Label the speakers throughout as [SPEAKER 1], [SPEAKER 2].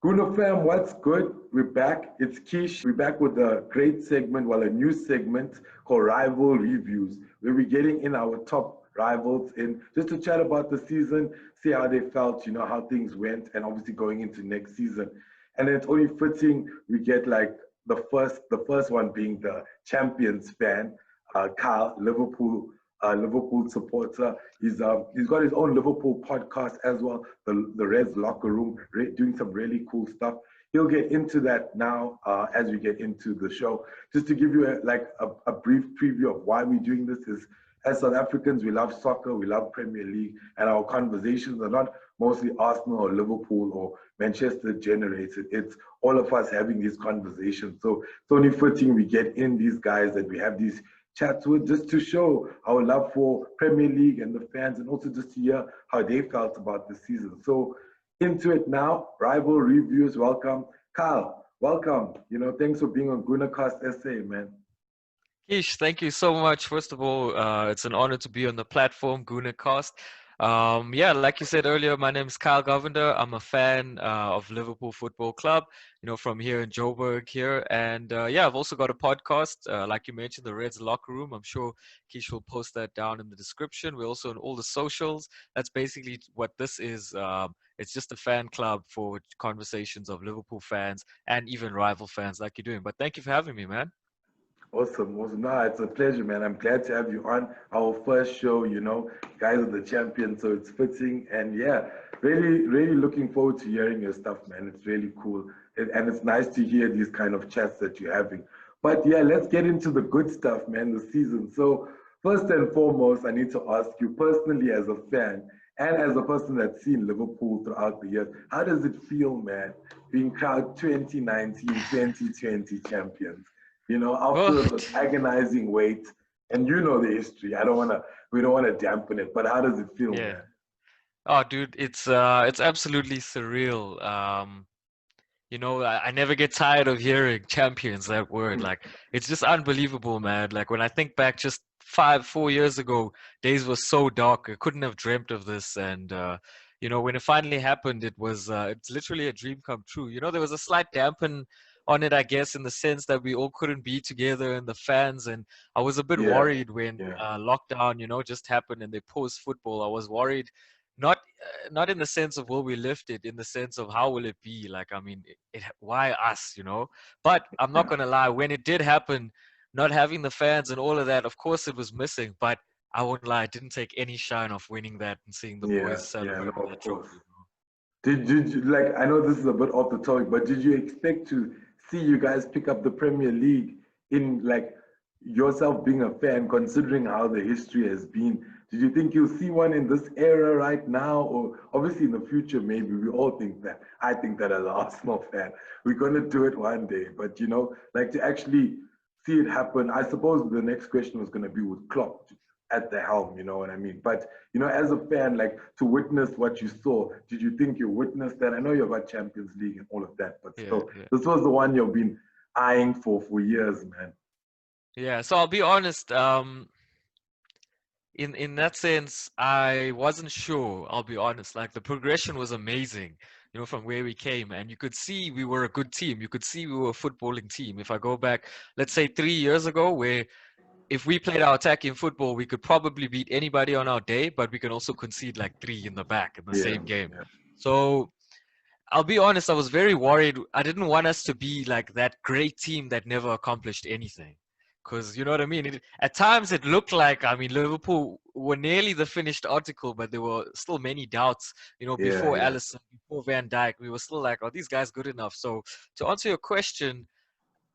[SPEAKER 1] GoonerFam, what's good? We're back. It's Kish. We're back with a great segment, well, a new segment called Rival Reviews, where we're getting in our top rivals in just to chat about the season, see how they felt, how things went, and obviously going into next season. And it's only fitting we get like the first one being the champions fan, Kyle, Liverpool supporter. He's got his own Liverpool podcast as well, the Reds Locker Room, doing some really cool stuff. He'll get into that now as we get into the show. Just to give you a brief preview of why we're doing this is, as South Africans, we love soccer, we love Premier League, and our conversations are not mostly Arsenal or Liverpool or Manchester generated. It's all of us having these conversations. So it's only fitting we get in these guys that we have these chats with, just to show our love for Premier League and the fans, and also just to hear how they felt about the season. So into it now, rival reviews. Welcome, Kyle. Welcome. Thanks for being on Goonercast SA, man.
[SPEAKER 2] Ish, thank you so much. First of all, it's an honor to be on the platform, GoonerCast. Yeah, like you said earlier, my name is Kyle Govender. I'm a fan of Liverpool Football Club, from here in Joburg here. And yeah, I've also got a podcast, like you mentioned, the Reds Locker Room. I'm sure Kish will post that down in the description. We're also on all the socials. That's basically what this is. It's just a fan club for conversations of Liverpool fans and even rival fans like you're doing. But thank you for having me, man.
[SPEAKER 1] Awesome, awesome. No, it's a pleasure, man. I'm glad to have you on our first show. Guys are the champions, so it's fitting. And yeah, really, really looking forward to hearing your stuff, man. It's really cool. And it's nice to hear these kind of chats that you're having. But yeah, let's get into the good stuff, man, the season. So, first and foremost, I need to ask you personally as a fan and as a person that's seen Liverpool throughout the years, how does it feel, man, being crowned 2019, 2020 champions?
[SPEAKER 2] Well,
[SPEAKER 1] After the agonizing wait, and the history. We don't wanna dampen it, but how does it feel,
[SPEAKER 2] yeah.
[SPEAKER 1] man?
[SPEAKER 2] Oh, dude, it's absolutely surreal. I never get tired of hearing champions, that word. Like, it's just unbelievable, man. Like, when I think back just 4 years ago, days were so dark. I couldn't have dreamt of this. And, when it finally happened, it's literally a dream come true. There was a slight dampen on it, I guess, in the sense that we all couldn't be together and the fans. And I was a bit
[SPEAKER 1] Yeah,
[SPEAKER 2] worried when
[SPEAKER 1] yeah,
[SPEAKER 2] lockdown, just happened and they paused football. I was worried not not in the sense of will we lift it, in the sense of how will it be. Like, I mean, why us. But I'm not
[SPEAKER 1] yeah,
[SPEAKER 2] gonna lie, when it did happen, not having the fans and all of that, of course it was missing, but I won't lie, it didn't take any shine off winning that and seeing the
[SPEAKER 1] yeah,
[SPEAKER 2] boys
[SPEAKER 1] yeah. No,
[SPEAKER 2] celebrating
[SPEAKER 1] of
[SPEAKER 2] that
[SPEAKER 1] course.
[SPEAKER 2] trophy, bro.
[SPEAKER 1] Did you like? I know this is a bit off the topic, but did you expect to see you guys pick up the Premier League in like yourself being a fan, considering how the history has been? Did you think you'll see one in this era right now, or obviously in the future? Maybe we all think that. I think that as an Arsenal fan, we're gonna do it one day. But like to actually see it happen. I suppose the next question was gonna be with Klopp at the helm. You know what I mean? But as a fan, like to witness what you saw, did you think you witnessed that? I know you've got Champions League and all of that, but
[SPEAKER 2] Yeah,
[SPEAKER 1] still,
[SPEAKER 2] yeah.
[SPEAKER 1] this was the one you've been eyeing for years, man.
[SPEAKER 2] Yeah, so I'll be honest, in that sense, I wasn't sure, I'll be honest. Like, the progression was amazing, from where we came, and you could see we were a good team. You could see we were a footballing team. If I go back, let's say 3 years ago, where if we played our attacking football, we could probably beat anybody on our day, but we can also concede like three in the back in the
[SPEAKER 1] Yeah,
[SPEAKER 2] same game.
[SPEAKER 1] yeah,
[SPEAKER 2] So I'll be honest, I was very worried. I didn't want us to be like that great team that never accomplished anything. Because, you know what I mean? At times it looked like, I mean, Liverpool were nearly the finished article, but there were still many doubts,
[SPEAKER 1] yeah,
[SPEAKER 2] before
[SPEAKER 1] yeah.
[SPEAKER 2] Allison, before Van Dijk. We were still like, are these guys good enough? So to answer your question,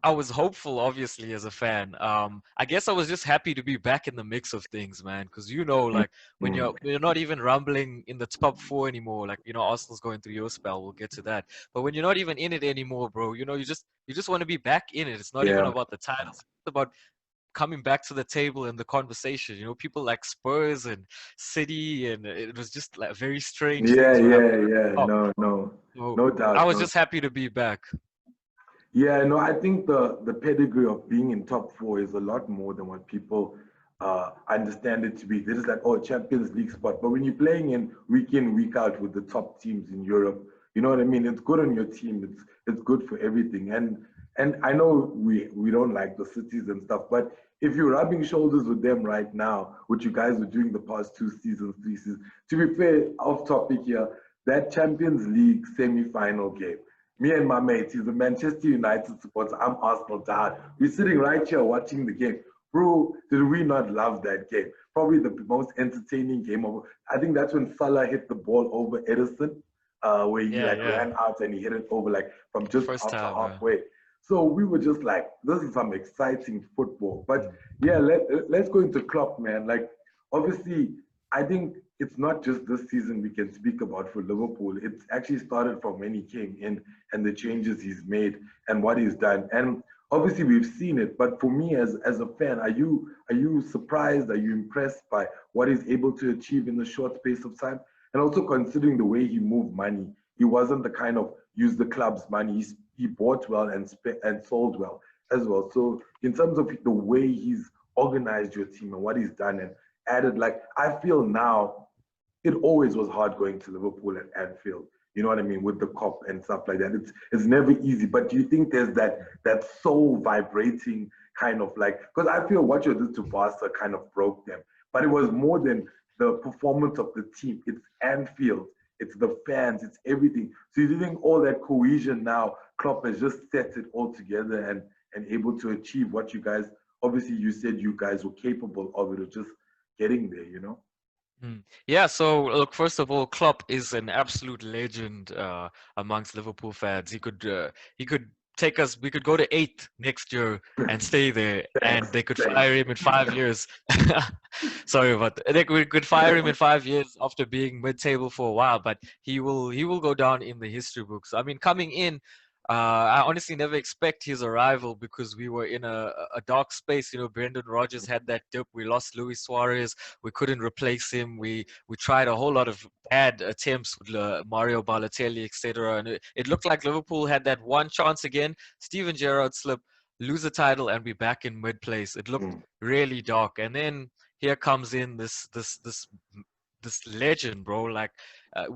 [SPEAKER 2] I was hopeful, obviously, as a fan. I guess I was just happy to be back in the mix of things, man. Because like when
[SPEAKER 1] Mm.
[SPEAKER 2] you're not even rumbling in the top four anymore. Like, Arsenal's going through your spell. We'll get to that. But when you're not even in it anymore, bro, you just want to be back in it. It's not even
[SPEAKER 1] Yeah,
[SPEAKER 2] about the titles. It's about coming back to the table and the conversation. People like Spurs and City, and it was just like very strange
[SPEAKER 1] yeah,
[SPEAKER 2] things were
[SPEAKER 1] yeah,
[SPEAKER 2] happening at
[SPEAKER 1] yeah.
[SPEAKER 2] the top.
[SPEAKER 1] No, no,
[SPEAKER 2] So
[SPEAKER 1] no
[SPEAKER 2] I
[SPEAKER 1] doubt,
[SPEAKER 2] was
[SPEAKER 1] no.
[SPEAKER 2] just happy to be back.
[SPEAKER 1] Yeah, no, I think the pedigree of being in top four is a lot more than what people understand it to be. This is like, oh, Champions League spot. But when you're playing in, week out with the top teams in Europe, You know what I mean? It's good on your team. It's good for everything. And I know we don't like the cities and stuff, but if you're rubbing shoulders with them right now, what you guys were doing the past 2 seasons, 3 seasons, to be fair, off topic here, that Champions League semi-final game, me and my mate, he's a Manchester United supporter, I'm Arsenal diehard. We're sitting right here watching the game. Bro, did we not love that game? Probably the most entertaining game of. I think that's when Salah hit the ball over Edison, where he
[SPEAKER 2] Yeah,
[SPEAKER 1] like
[SPEAKER 2] yeah.
[SPEAKER 1] ran out and he hit it over like from just
[SPEAKER 2] First
[SPEAKER 1] after
[SPEAKER 2] time.
[SPEAKER 1] halfway. So we were just like, this is some exciting football. But
[SPEAKER 2] Mm.
[SPEAKER 1] yeah, let's go into Klopp, man. Like, obviously, I think it's not just this season we can speak about for Liverpool. It's actually started from when he came in and the changes he's made and what he's done. And obviously we've seen it, but for me as a fan, are you surprised? Are you impressed by what he's able to achieve in the short space of time? And also considering the way he moved money, he wasn't the kind of use the club's money. He bought well and sold well as well. So in terms of the way he's organized your team and what he's done and added, like I feel now it always was hard going to Liverpool and Anfield. You know what I mean, with the cop and stuff like that. It's never easy. But do you think there's that soul vibrating kind of like, because I feel what you did to Barca kind of broke them. But it was more than the performance of the team. It's Anfield, it's the fans, it's everything. So you think all that cohesion now, Klopp has just set it all together and able to achieve what you guys. Obviously, you said you guys were capable of it, of just getting there. You know.
[SPEAKER 2] Mm. Yeah, so look, first of all, Klopp is an absolute legend amongst Liverpool fans. He could take us. We could go to eighth next year and stay there, and
[SPEAKER 1] Thanks.
[SPEAKER 2] they could
[SPEAKER 1] Thanks.
[SPEAKER 2] fire him in 5 years. Sorry, but we could fire him in 5 years after being mid-table for a while. But he will go down in the history books. I mean, coming in. I honestly never expect his arrival because we were in a dark space. You know, Brendan Rodgers had that dip. We lost Luis Suarez. We couldn't replace him. We tried a whole lot of bad attempts with Mario Balotelli, etc. And it looked like Liverpool had that one chance again. Steven Gerrard slip, lose the title, and be back in mid place. It looked
[SPEAKER 1] Mm.
[SPEAKER 2] really dark. And then here comes in this legend, bro. Like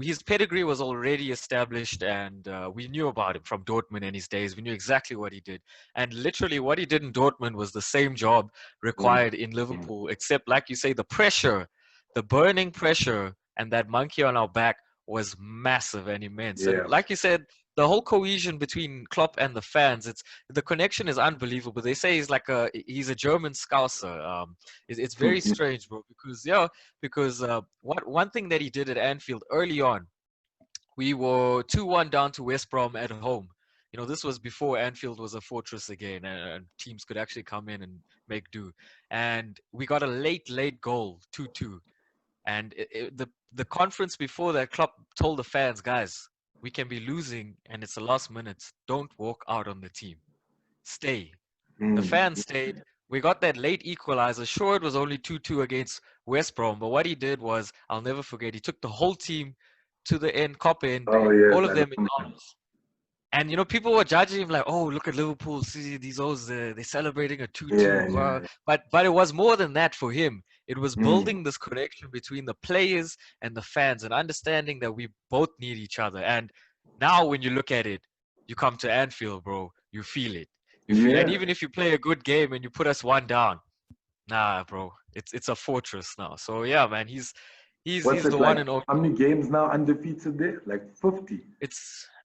[SPEAKER 2] his pedigree was already established, and we knew about him from Dortmund in his days. We knew exactly what he did, and literally what he did in Dortmund was the same job
[SPEAKER 1] Mm.
[SPEAKER 2] required in Liverpool, except, like you say, the pressure, the burning pressure, and that monkey on our back was massive and immense. And
[SPEAKER 1] Yeah.
[SPEAKER 2] like you said, the whole cohesion between Klopp and the fans, it's the connection is unbelievable. They say he's a German Scouser. It's very strange, bro. Because one thing that he did at Anfield early on, we were 2-1 down to West Brom at home. You know, this was before Anfield was a fortress again, and teams could actually come in and make do. And we got a late goal, 2-2. And the conference before that, Klopp told the fans, guys, we can be losing, and it's the last minutes. Don't walk out on the team. Stay. The
[SPEAKER 1] Mm.
[SPEAKER 2] fans stayed. We got that late equalizer. Sure, it was only 2-2 against West Brom, but what he did was, I'll never forget, he took the whole team to the end, cop end,
[SPEAKER 1] Oh yes,
[SPEAKER 2] all of
[SPEAKER 1] I
[SPEAKER 2] them in
[SPEAKER 1] know.
[SPEAKER 2] arms. And people were judging him like, "Oh, look at Liverpool! See these O's, they're celebrating a
[SPEAKER 1] Yeah,
[SPEAKER 2] 2-2."
[SPEAKER 1] yeah.
[SPEAKER 2] But it was more than that for him. It was
[SPEAKER 1] Mm.
[SPEAKER 2] building this connection between the players and the fans, and understanding that we both need each other. And now, when you look at it, you come to Anfield, bro. You feel it. You feel, and
[SPEAKER 1] Yeah.
[SPEAKER 2] even if you play a good game and you put us one down, nah, bro, it's a fortress now. So yeah, man,
[SPEAKER 1] What's
[SPEAKER 2] he's
[SPEAKER 1] it
[SPEAKER 2] the one
[SPEAKER 1] like?
[SPEAKER 2] and only.
[SPEAKER 1] How many games now undefeated there? Like 50.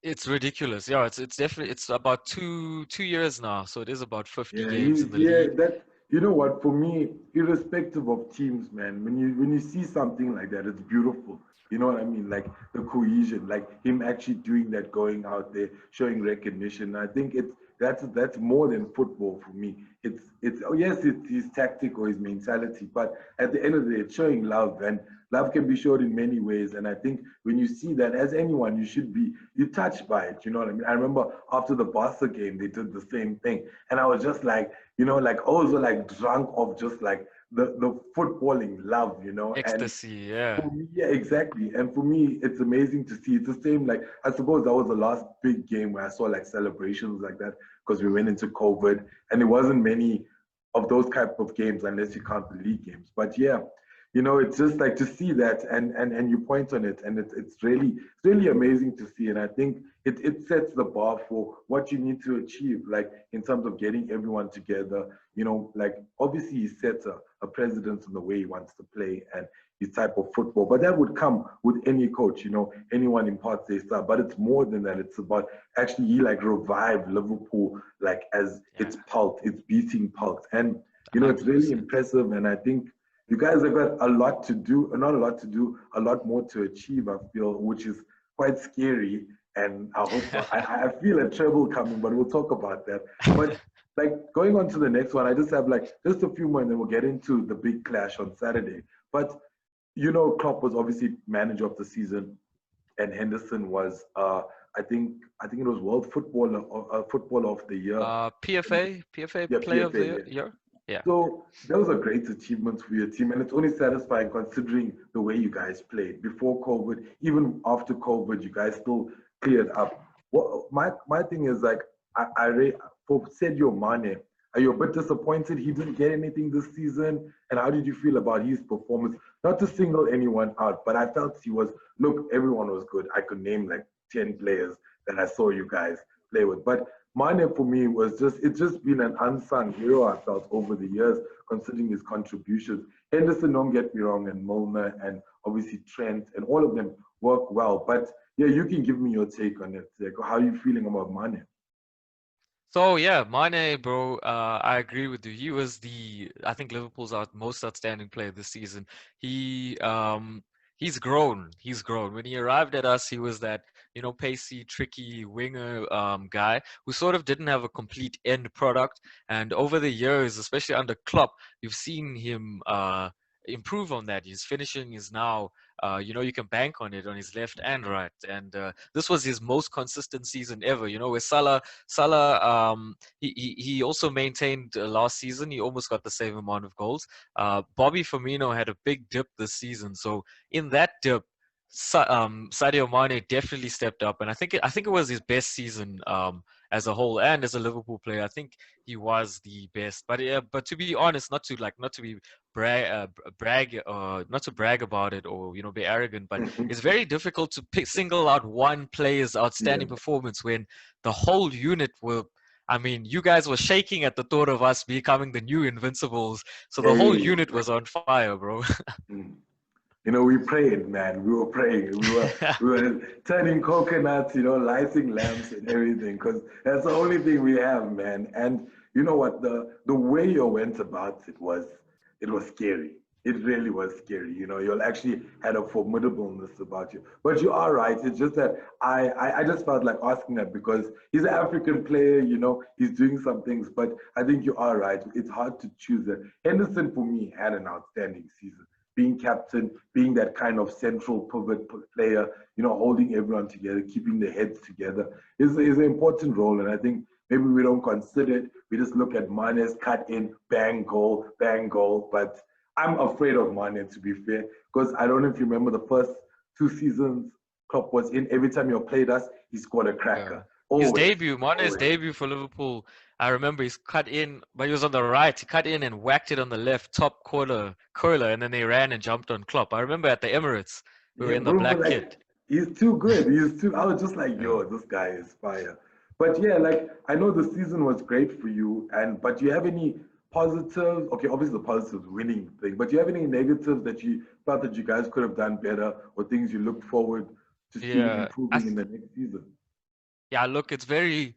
[SPEAKER 2] It's ridiculous. Yeah, it's definitely it's about two years now. So it is about 50
[SPEAKER 1] Yeah,
[SPEAKER 2] games in the
[SPEAKER 1] yeah,
[SPEAKER 2] league.
[SPEAKER 1] that you know what, for me, irrespective of teams, man, when you see something like that, it's beautiful. You know what I mean? Like the cohesion, like him actually doing that, going out there, showing recognition. I think that's more than football for me. It's oh yes, it's his tactic or his mentality, but at the end of the day, it's showing love, and love can be showed in many ways. And I think when you see that as anyone, you touched by it. You know what I mean? I remember after the Barca game, they did the same thing. And I was just like, like also like drunk of just like the footballing love, and
[SPEAKER 2] Ecstasy, yeah.
[SPEAKER 1] for me, yeah, exactly. And for me, it's amazing to see. It's the same, like, I suppose that was the last big game where I saw like celebrations like that because we went into COVID and it wasn't many of those type of games unless you count the league games. But yeah, it's just like to see that, and you point on it, and it's really amazing to see. And I think it sets the bar for what you need to achieve, like in terms of getting everyone together. Like obviously he sets a precedence in the way he wants to play and his type of football, but that would come with any coach. Anyone imparts their style, but it's more than that. It's about actually he like revived Liverpool like as
[SPEAKER 2] Yeah,
[SPEAKER 1] its beating pulse, and it's really
[SPEAKER 2] 100%.
[SPEAKER 1] impressive. And I think you guys have got a lot to do, not a lot to do, a lot more to achieve, I feel, which is quite scary. And I feel a treble coming, but we'll talk about that. But like going on to the next one, I just have like just a few more and then we'll get into the big clash on Saturday. But Klopp was obviously manager of the season and Henderson was I think it was World Footballer of the Year.
[SPEAKER 2] PFA
[SPEAKER 1] Yeah,
[SPEAKER 2] Player of
[SPEAKER 1] PFA,
[SPEAKER 2] the
[SPEAKER 1] yeah.
[SPEAKER 2] Year. Yeah.
[SPEAKER 1] So that was a great achievement for your team, and it's only satisfying considering the way you guys played before COVID. Even after COVID, you guys still cleared up. What my thing is like, for Sadio Mane, are you a bit disappointed he didn't get anything this season? And how did you feel about his performance? Not to single anyone out, but I felt he was. Look, everyone was good. I could name like 10 players that I saw you guys play with, but Mane for me was it's just been an unsung hero, I felt, over the years, considering his contributions. Henderson, don't get me wrong, and Milner, and obviously Trent, and all of them work well. But yeah, you can give me your take on it. Like, how are you feeling about Mane?
[SPEAKER 2] So yeah, Mane, bro, I agree with you. He was I think Liverpool's most outstanding player this season. He's grown. He's grown. When he arrived at us, he was that, pacey, tricky winger guy who sort of didn't have a complete end product. And over the years, especially under Klopp, you've seen him improve on that. His finishing is now you can bank on it on his left and right. And this was his most consistent season ever. Where Salah, he also maintained last season. He almost got the same amount of goals. Bobby Firmino had a big dip this season. So in that dip, Sadio Mane definitely stepped up, and I think it was his best season as a whole, and as a Liverpool player. I think he was the best. But yeah, but to be honest, not to be not to brag about it or be arrogant, but it's very difficult to single out one player's
[SPEAKER 1] Yeah,
[SPEAKER 2] outstanding performance when the whole unit were. I mean, you guys were shaking at the thought of us becoming the new Invincibles, so the whole
[SPEAKER 1] hey,
[SPEAKER 2] unit was on fire, bro.
[SPEAKER 1] mm. We prayed, man. We were praying. We were turning coconuts, lighting lamps and everything, because that's the only thing we have, man. And you know what? The way you went about it was scary. It really was scary. You actually had a formidableness about you. But you are right. It's just that I just felt like asking that because he's an African player. He's doing some things. But I think you are right. It's hard to choose it. Henderson for me had an outstanding season, being captain, being that kind of central pivot player, holding everyone together, keeping their heads together is an important role. And I think maybe we don't consider it. We just look at Mane's cut in, bang, goal, bang, goal. But I'm afraid of Mane, to be fair, because I don't know if you remember the first 2 seasons Klopp was in. Every time he played us, he scored a
[SPEAKER 2] Yeah.
[SPEAKER 1] cracker. Always,
[SPEAKER 2] Mane's
[SPEAKER 1] always.
[SPEAKER 2] debut for Liverpool, I remember he's cut in, but he was on the right. He cut in and whacked it on the left top curler, and then they ran and jumped on Klopp. I remember at the Emirates, we were
[SPEAKER 1] Yeah,
[SPEAKER 2] in the
[SPEAKER 1] bro, but
[SPEAKER 2] black
[SPEAKER 1] like
[SPEAKER 2] kit.
[SPEAKER 1] he's too good. I was just like,
[SPEAKER 2] Yeah.
[SPEAKER 1] yo, this guy is fire. But yeah, like I know the season was great for you, but do you have any positives? Okay, obviously the positives winning thing, but do you have any negatives that you thought that you guys could have done better or things you looked forward to seeing
[SPEAKER 2] Yeah.
[SPEAKER 1] improving in the next season?
[SPEAKER 2] Yeah, look, it's very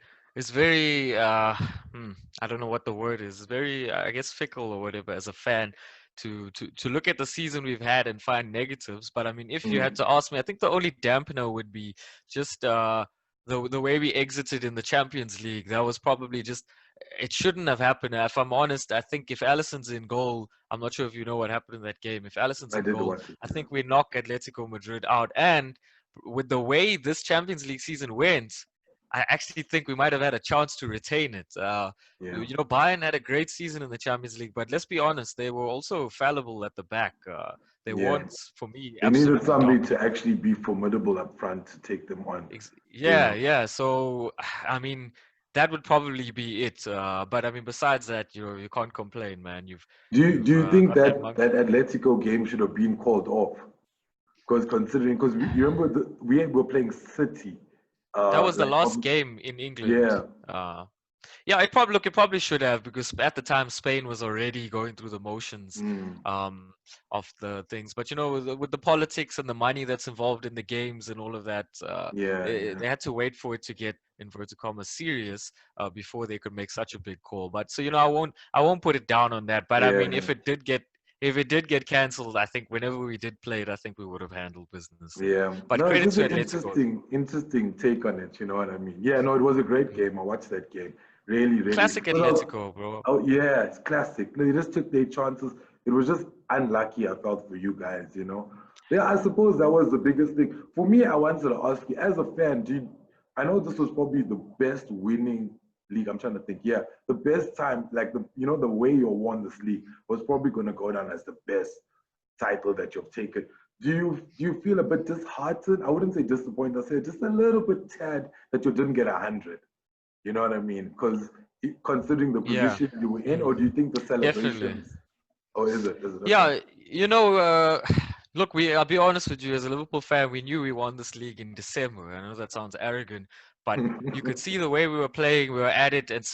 [SPEAKER 2] I don't know what the word is. It's very, I guess, fickle or whatever as a fan to look at the season we've had and find negatives. But I mean, if you had
[SPEAKER 1] Mm,
[SPEAKER 2] to ask me, I think the only dampener would be just the way we exited in the Champions League. That was probably just it shouldn't have happened. If I'm honest, I think if Alisson's in goal, I'm not sure if you know what happened in that game. If Alisson's
[SPEAKER 1] I
[SPEAKER 2] in
[SPEAKER 1] did
[SPEAKER 2] goal,
[SPEAKER 1] watch it,
[SPEAKER 2] I
[SPEAKER 1] yeah.
[SPEAKER 2] think we knock Atletico Madrid out. And with the way this Champions League season went, I actually think we might have had a chance to retain it.
[SPEAKER 1] Yeah.
[SPEAKER 2] Bayern had a great season in the Champions League, but let's be honest, they were also fallible at the back. They
[SPEAKER 1] Yeah.
[SPEAKER 2] weren't, for me,
[SPEAKER 1] They needed
[SPEAKER 2] absolutely
[SPEAKER 1] somebody
[SPEAKER 2] dominant.
[SPEAKER 1] to actually be formidable up front to take them on.
[SPEAKER 2] Yeah,
[SPEAKER 1] Yeah.
[SPEAKER 2] yeah. So, I mean, that would probably be it. But I mean, besides that, you can't complain, man.
[SPEAKER 1] Do you
[SPEAKER 2] You've
[SPEAKER 1] think
[SPEAKER 2] got that
[SPEAKER 1] that
[SPEAKER 2] monk.
[SPEAKER 1] that Atletico game should have been called off? Because you remember we were playing City,
[SPEAKER 2] That was the
[SPEAKER 1] like
[SPEAKER 2] last game in
[SPEAKER 1] yeah,
[SPEAKER 2] England. Yeah, it probably should have, because at the time Spain was already going through the motions
[SPEAKER 1] mm,
[SPEAKER 2] um, of the things. But with the politics and the money that's involved in the games and all of that,
[SPEAKER 1] yeah, yeah,
[SPEAKER 2] they had to wait for it to get inverted commas serious before they could make such a big call. But so I won't put it down on that. But I mean,
[SPEAKER 1] yeah,
[SPEAKER 2] if it did get cancelled, I think whenever we did play it, I think we would have handled business.
[SPEAKER 1] yeah.
[SPEAKER 2] But
[SPEAKER 1] No, it's
[SPEAKER 2] credit
[SPEAKER 1] just
[SPEAKER 2] to
[SPEAKER 1] an
[SPEAKER 2] Atletico.
[SPEAKER 1] interesting take on it. You know what I mean? Yeah, no, it was a great
[SPEAKER 2] Mm.
[SPEAKER 1] game. I watched that game. Really, really.
[SPEAKER 2] Classic
[SPEAKER 1] Because
[SPEAKER 2] Atletico, bro.
[SPEAKER 1] oh yeah, it's classic. No, they just took their chances. It was just unlucky, I felt, for you guys, you know. Yeah, I suppose that was the biggest thing. For me, I wanted to ask you, as a fan, I know this was probably the best winning league. I'm trying to think. Yeah, the best time, like the way you won this league was probably gonna go down as the best title that you've taken. Do you feel a bit disheartened? I wouldn't say disappointed. I'd say just a little bit sad that you didn't get 100. You know what I mean? Because considering the
[SPEAKER 2] Yeah.
[SPEAKER 1] position you were in, or
[SPEAKER 2] Mm.
[SPEAKER 1] do you think the
[SPEAKER 2] Definitely.
[SPEAKER 1] celebrations, or is it okay?
[SPEAKER 2] Yeah, look, I'll be honest with you, as a Liverpool fan, we knew we won this league in December. I know that sounds arrogant, but you could see the way we were playing, we were at it, and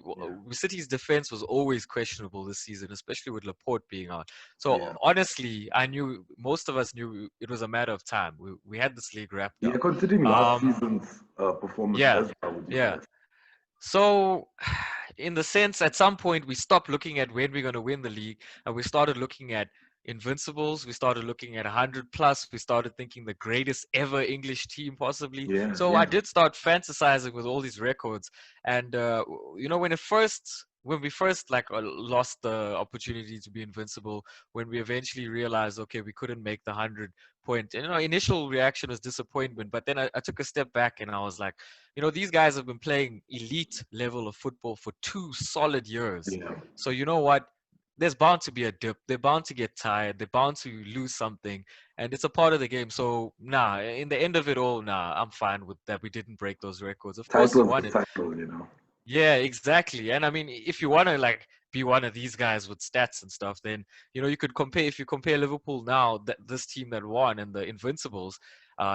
[SPEAKER 1] Yeah,
[SPEAKER 2] City's defense was always questionable this season, especially with Laporte being out. So
[SPEAKER 1] yeah,
[SPEAKER 2] honestly, most of us knew it was a matter of time. We had this league wrapped
[SPEAKER 1] yeah.
[SPEAKER 2] up.
[SPEAKER 1] Considering last
[SPEAKER 2] Um,
[SPEAKER 1] season's performance
[SPEAKER 2] yeah,
[SPEAKER 1] as well with you
[SPEAKER 2] yeah.
[SPEAKER 1] guys.
[SPEAKER 2] So, in the sense, at some point, we stopped looking at when we're going to win the league, and we started looking at invincibles. We started looking at 100 plus. We started thinking the greatest ever English team, possibly.
[SPEAKER 1] Yeah,
[SPEAKER 2] So I
[SPEAKER 1] yeah,
[SPEAKER 2] did start fantasizing with all these records. And when we first lost the opportunity to be invincible, when we eventually realized, okay, we couldn't make the 100 point. Initial reaction was disappointment, but then I took a step back and I was like, these guys have been playing elite level of football for 2 solid years.
[SPEAKER 1] yeah.
[SPEAKER 2] So you know what? There's bound to be a dip. They're bound to get tired. They're bound to lose something, and it's a part of the game. So nah, in the end of it all, nah, I'm fine with that. We didn't break those records. Of course, we
[SPEAKER 1] Title's
[SPEAKER 2] won
[SPEAKER 1] the
[SPEAKER 2] it.
[SPEAKER 1] title, you know.
[SPEAKER 2] Yeah, exactly. And I mean, if you want to be one of these guys with stats and stuff, then you could compare. If you compare Liverpool now, this team that won and the Invincibles,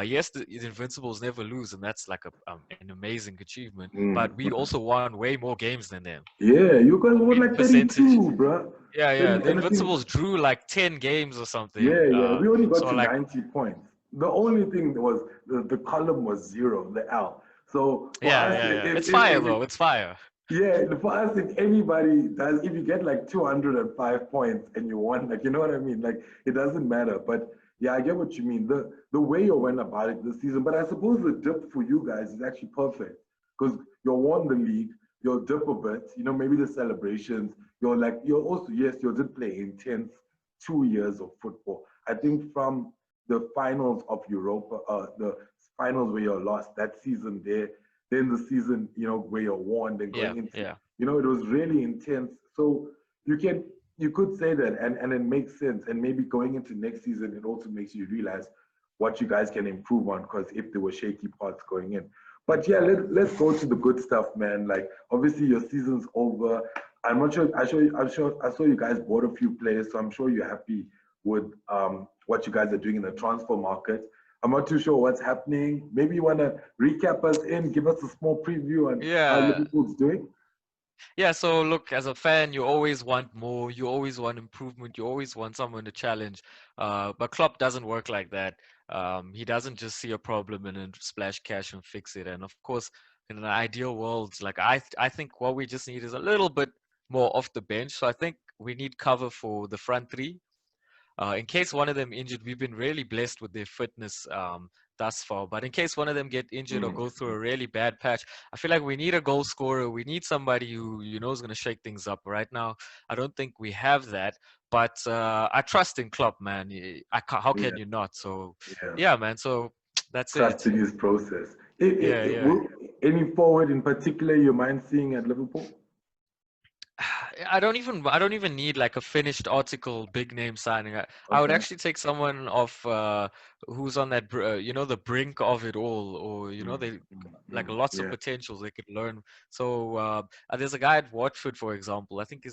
[SPEAKER 2] yes, the Invincibles never lose, and that's like an amazing achievement. But we
[SPEAKER 1] Mm.
[SPEAKER 2] also won way more games than them
[SPEAKER 1] Yeah, you guys won
[SPEAKER 2] in
[SPEAKER 1] like
[SPEAKER 2] percentage.
[SPEAKER 1] 32, bro.
[SPEAKER 2] Yeah, yeah.
[SPEAKER 1] 30,
[SPEAKER 2] The
[SPEAKER 1] and I think
[SPEAKER 2] Invincibles drew like 10 games or
[SPEAKER 1] yeah,
[SPEAKER 2] something.
[SPEAKER 1] yeah. We only got
[SPEAKER 2] So
[SPEAKER 1] to
[SPEAKER 2] like,
[SPEAKER 1] 90 points. The only thing that was the column was zero, the L. So for
[SPEAKER 2] yeah,
[SPEAKER 1] us,
[SPEAKER 2] yeah, yeah. It's fire though. It's fire.
[SPEAKER 1] yeah, for us, if anybody does, if you get like 205 points and you won, like, you know what I mean? Like, it doesn't matter. But yeah, I get what you mean. The way you went about it this season, but I suppose the dip for you guys is actually perfect because you won the league, you'll dip a bit, maybe the celebrations, you're also, yes, you did play intense 2 years of football. I think from the finals of Europa, the finals where you lost that season there, then the season, where you're won, then
[SPEAKER 2] Yeah,
[SPEAKER 1] going into,
[SPEAKER 2] yeah.
[SPEAKER 1] it was really intense. So you could say that, and it makes sense. And maybe going into next season, it also makes you realize what you guys can improve on, because if there were shaky parts going in. But yeah, let's go to the good stuff, man. Like, obviously your season's over. I'm not sure. I saw you guys bought a few players, so I'm sure you're happy with what you guys are doing in the transfer market. I'm not too sure what's happening. Maybe you want to recap us in, give us a small preview on how
[SPEAKER 2] Yeah,
[SPEAKER 1] Liverpool's doing.
[SPEAKER 2] yeah, so look, as a fan, you always want more, you always want improvement, you always want someone to challenge. But Klopp doesn't work like that. He doesn't just see a problem and then splash cash and fix it. And of course, in an ideal world, I think what we just need is a little bit more off the bench. So I think we need cover for the front three. In case one of them injured, we've been really blessed with their fitness thus far. But in case one of them get injured or
[SPEAKER 1] Mm,
[SPEAKER 2] go through a really bad patch, I feel like we need a goal scorer. We need somebody who is going to shake things up. Right now, I don't think we have that. But I trust in Klopp, man. How can
[SPEAKER 1] yeah,
[SPEAKER 2] you not? So
[SPEAKER 1] yeah.
[SPEAKER 2] yeah, man. So that's it.
[SPEAKER 1] Trusting his process.
[SPEAKER 2] Yeah, yeah.
[SPEAKER 1] Any forward in particular you mind seeing at Liverpool?
[SPEAKER 2] I don't even need like a finished article, big name signing. I would
[SPEAKER 1] Okay.
[SPEAKER 2] actually take someone of who's on that the brink of it all, or they like lots of
[SPEAKER 1] Yeah.
[SPEAKER 2] potentials they could learn. So there's a guy at Watford, for example. I think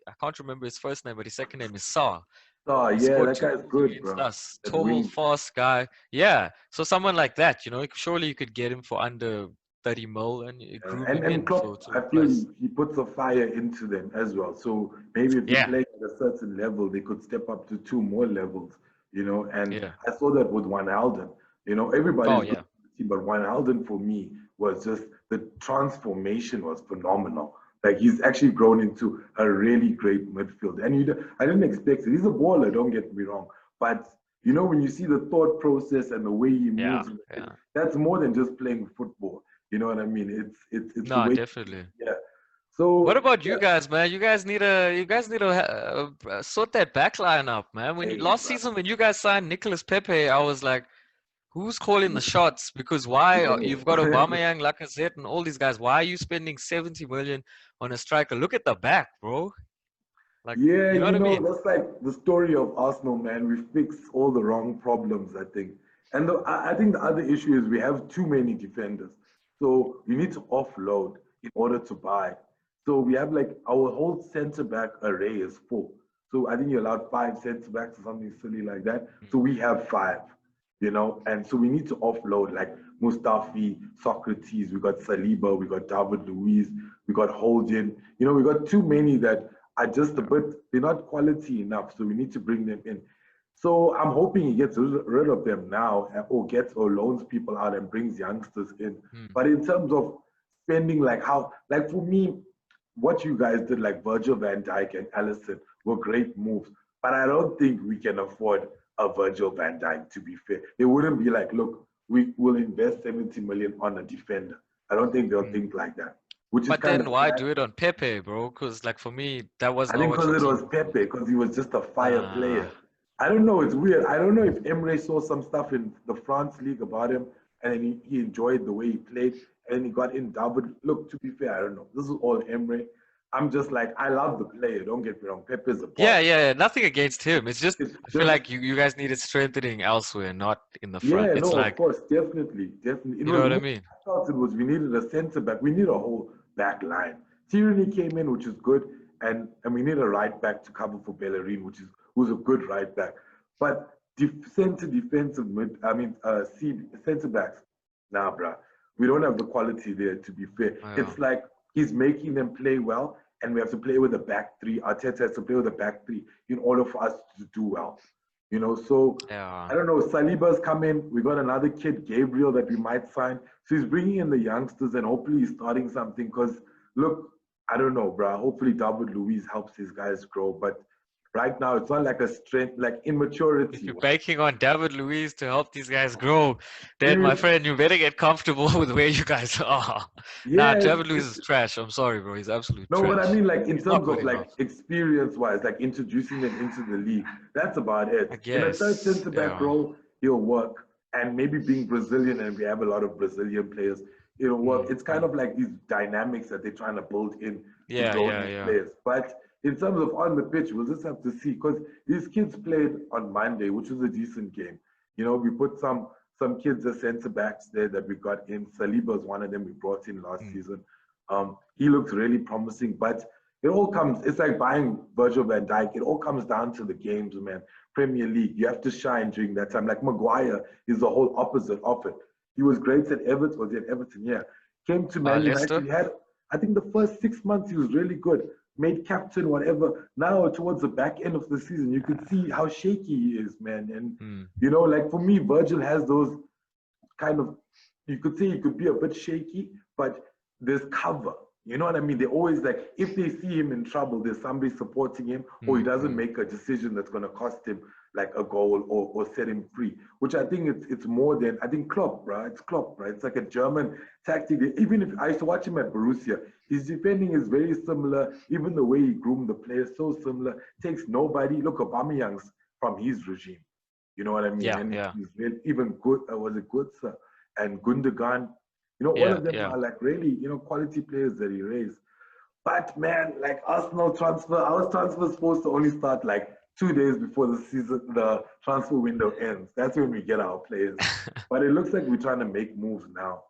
[SPEAKER 2] I can't remember his first name, but his second name is Sa.
[SPEAKER 1] Oh,
[SPEAKER 2] He
[SPEAKER 1] yeah,
[SPEAKER 2] scored
[SPEAKER 1] that
[SPEAKER 2] two
[SPEAKER 1] guy's
[SPEAKER 2] goals
[SPEAKER 1] good,
[SPEAKER 2] against
[SPEAKER 1] bro.
[SPEAKER 2] us.
[SPEAKER 1] That
[SPEAKER 2] Tall,
[SPEAKER 1] wing.
[SPEAKER 2] fast guy. Yeah. So someone like that, surely you could get him for under 30 mil and you groom him
[SPEAKER 1] And
[SPEAKER 2] in for
[SPEAKER 1] Klopp,
[SPEAKER 2] to
[SPEAKER 1] I feel
[SPEAKER 2] impress.
[SPEAKER 1] he puts a fire into them as well. So maybe if they
[SPEAKER 2] Yeah.
[SPEAKER 1] play at a certain level, they could step up to two more levels, And
[SPEAKER 2] Yeah.
[SPEAKER 1] I saw that with Van Helden.
[SPEAKER 2] Oh
[SPEAKER 1] Everybody's good,
[SPEAKER 2] yeah.
[SPEAKER 1] but Van Helden for me was just the transformation was phenomenal. Like he's actually grown into a really great midfield, and I didn't expect it. He's a baller, don't get me wrong, but when you see the thought process and the way he
[SPEAKER 2] Yeah.
[SPEAKER 1] moves,
[SPEAKER 2] Yeah.
[SPEAKER 1] that's more than just playing football. You know what I mean? It's the
[SPEAKER 2] No,
[SPEAKER 1] way.
[SPEAKER 2] definitely.
[SPEAKER 1] Yeah.
[SPEAKER 2] What
[SPEAKER 1] So
[SPEAKER 2] about
[SPEAKER 1] yeah,
[SPEAKER 2] you guys, man? You guys need to sort that back line up, man. When
[SPEAKER 1] hey,
[SPEAKER 2] last
[SPEAKER 1] bro.
[SPEAKER 2] season when you guys signed Nicolas Pepe, I was like, who's calling the shots? Because why you've got
[SPEAKER 1] Yo.
[SPEAKER 2] Aubameyang, Lacazette, and all these guys. Why are you spending 70 million on a striker? Look at the back, bro. Like,
[SPEAKER 1] Yeah,
[SPEAKER 2] you know what I mean?
[SPEAKER 1] that's like the story of Arsenal, man. We fixed all the wrong problems, I think. And I think the other issue is we have too many defenders. So we need to offload in order to buy. So we have like our whole center back array is full. So I think you're allowed five center backs or something silly like that. So we have five, and so we need to offload like Mustafi, Socrates, we got Saliba, we got David Luiz, we got Holding. We got too many that are just a bit, they're not quality enough. So we need to bring them in. So I'm hoping he gets rid of them now or gets or loans people out and brings youngsters in.
[SPEAKER 2] Hmm.
[SPEAKER 1] But in terms of spending, like for me, what you guys did, like Virgil van Dijk and Allison, were great moves. But I don't think we can afford a Virgil van Dijk, to be fair. They wouldn't be like, look, we will invest 70 million on a defender. I don't think they'll
[SPEAKER 2] Hmm.
[SPEAKER 1] think like that, which is
[SPEAKER 2] But
[SPEAKER 1] kind
[SPEAKER 2] then
[SPEAKER 1] of
[SPEAKER 2] why
[SPEAKER 1] sad.
[SPEAKER 2] do it on Pepe, bro? Because like for me, that was
[SPEAKER 1] I
[SPEAKER 2] not
[SPEAKER 1] think
[SPEAKER 2] what your
[SPEAKER 1] because it
[SPEAKER 2] team
[SPEAKER 1] was
[SPEAKER 2] needed.
[SPEAKER 1] Pepe, because he was just a fire
[SPEAKER 2] Uh,
[SPEAKER 1] player. I don't know. It's weird. I don't know if Emre saw some stuff in the France league about him, and then he enjoyed the way he played, and he got in double. Look, to be fair, I don't know. This is all Emre. I'm just like, I love the player. Don't get me wrong. Pepe's a
[SPEAKER 2] yeah,
[SPEAKER 1] boss.
[SPEAKER 2] yeah, yeah, nothing against him. It's just
[SPEAKER 1] It's
[SPEAKER 2] I feel
[SPEAKER 1] just
[SPEAKER 2] like you guys needed strengthening elsewhere, not in the front.
[SPEAKER 1] Yeah,
[SPEAKER 2] It's
[SPEAKER 1] no, of
[SPEAKER 2] like,
[SPEAKER 1] course, definitely, definitely. It
[SPEAKER 2] you know
[SPEAKER 1] was
[SPEAKER 2] what I
[SPEAKER 1] more,
[SPEAKER 2] mean?
[SPEAKER 1] I felt it was we needed a center back. We need a whole back line. Tierney came in, which is good, and we need a right back to cover for Bellerin, who's a good right back. But center defensive mid, I mean, center backs, nah, bruh. We don't have the quality there. To be fair,
[SPEAKER 2] Yeah,
[SPEAKER 1] it's like he's making them play well, and we have to play with a back three. Arteta has to play with a back three in order for us to do well. So
[SPEAKER 2] yeah.
[SPEAKER 1] I don't know. Saliba's come in. We got another kid, Gabriel, that we might sign. So he's bringing in the youngsters and hopefully he's starting something. Because look, I don't know, bro. Hopefully David Luiz helps his guys grow. But right now, it's not like a strength, like
[SPEAKER 2] If
[SPEAKER 1] immaturity.
[SPEAKER 2] you're banking on David Luiz to help these guys grow, then my
[SPEAKER 1] Dude,
[SPEAKER 2] friend, you better get comfortable with where you guys are. Nah,
[SPEAKER 1] yeah,
[SPEAKER 2] David Luiz is trash. I'm sorry, bro. He's absolute
[SPEAKER 1] no, what I
[SPEAKER 2] trash.
[SPEAKER 1] mean, like in
[SPEAKER 2] He's not
[SPEAKER 1] terms
[SPEAKER 2] good
[SPEAKER 1] of like
[SPEAKER 2] enough.
[SPEAKER 1] experience wise, like introducing them into the league, that's about
[SPEAKER 2] I
[SPEAKER 1] it. In a third
[SPEAKER 2] guess.
[SPEAKER 1] center back
[SPEAKER 2] Yeah.
[SPEAKER 1] role, he'll work. And maybe being Brazilian, and we have a lot of Brazilian players, it'll work. It's kind
[SPEAKER 2] Mm.
[SPEAKER 1] of like these dynamics that they're trying to build in to
[SPEAKER 2] Yeah,
[SPEAKER 1] grow
[SPEAKER 2] yeah,
[SPEAKER 1] these
[SPEAKER 2] yeah.
[SPEAKER 1] players. But in terms of on the pitch, we'll just have to see because these kids played on Monday, which was a decent game. We put some kids as centre backs there that we got in. Saliba is one of them we brought in last
[SPEAKER 2] Mm.
[SPEAKER 1] season. He looks really promising, but it all comes, it's like buying Virgil van Dijk. It all comes down to the games, man. Premier League, you have to shine during that time. Like Maguire is the whole opposite of it. He was great at Everton, was he at Everton? Yeah. Came to Man United,
[SPEAKER 2] Leicester?
[SPEAKER 1] he had, I think the first 6 months he was really good. Made captain, whatever. Now towards the back end of the season, you could see how shaky he is, man. And
[SPEAKER 2] Mm.
[SPEAKER 1] like for me, Virgil has those kind of, you could say he could be a bit shaky, but there's cover. You know what I mean? They always like, if they see him in trouble, there's somebody supporting him, or he
[SPEAKER 2] Mm.
[SPEAKER 1] doesn't
[SPEAKER 2] Mm.
[SPEAKER 1] make a decision that's going to cost him like a goal or set him free. Which I think it's more than, I think Klopp, right? It's Klopp, right? It's like a German tactic. Even if I used to watch him at Borussia, his defending is very similar. Even the way he groomed the players, so similar. Takes nobody. Look, Aubameyang's from his regime. You know what I mean?
[SPEAKER 2] Yeah,
[SPEAKER 1] And
[SPEAKER 2] yeah,
[SPEAKER 1] he's really, even good, was it good, sir? And Gundogan, all
[SPEAKER 2] yeah,
[SPEAKER 1] of them
[SPEAKER 2] yeah.
[SPEAKER 1] are like really, quality players that he raised. But man, like Arsenal transfer, our transfer is supposed to only start like 2 days before the transfer window ends. That's when we get our players. But it looks like we're trying to make moves now.